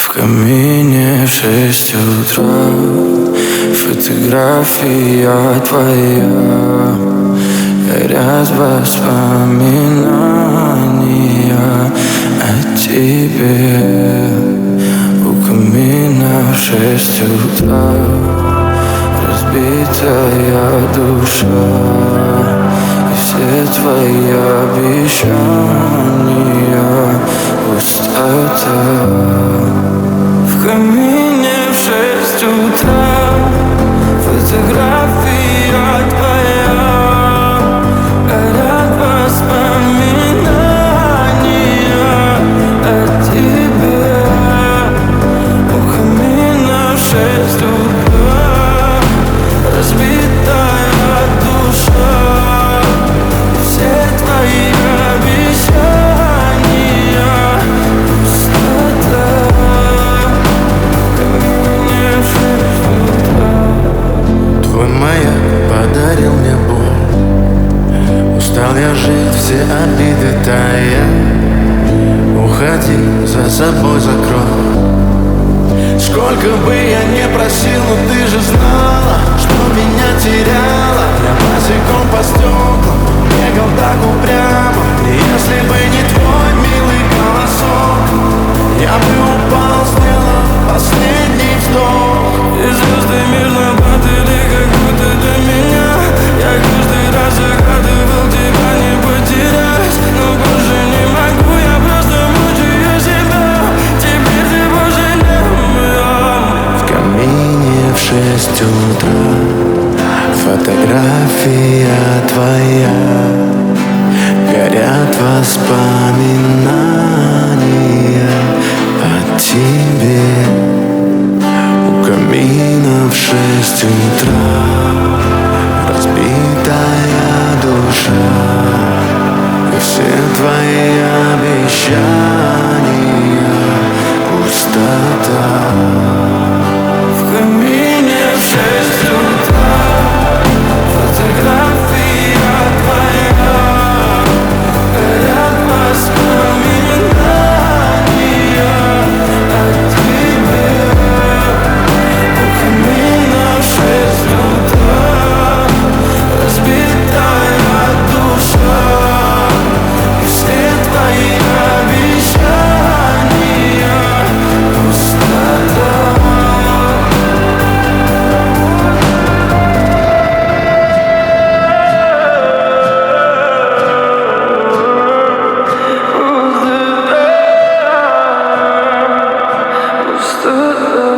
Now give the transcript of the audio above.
В камине в 6 утра фотография твоя. Горят воспоминания о тебе. У камина в 6 утра разбитая душа. И все твои обещания пустота. В камине в 6 утра фотография твоя. Горят воспоминания о тебе. У камина в 6 утра разбитая душа. Все твои обещания пустота. Твой маяк подарил мне боль. Устал я жить, все обиды тая. Уходи, за собой закрой. Сколько бы я не просил, но ты же знала, что меня теряла. Я босиком по стеклам бегал так упрямо. И если бы не твой милый голосок, я бы упал, сделал последний вздох. И звезды мирно падали, как будто для меня. Я каждый раз загадывал тебя не потерять, но больше не могу, я просто мучаю себя. Теперь ты больше не моя. В камине в 6 утра фотография твоя. Горят воспоминания о тебе. У камина в 6 утра разбитая душа. И все твои обещания пустота. В камине в 6 утра фотография твоя. Горят воспоминания о тебе. У камина в 6 утра разбитая душа. И все твои обещания пустота. Пустота.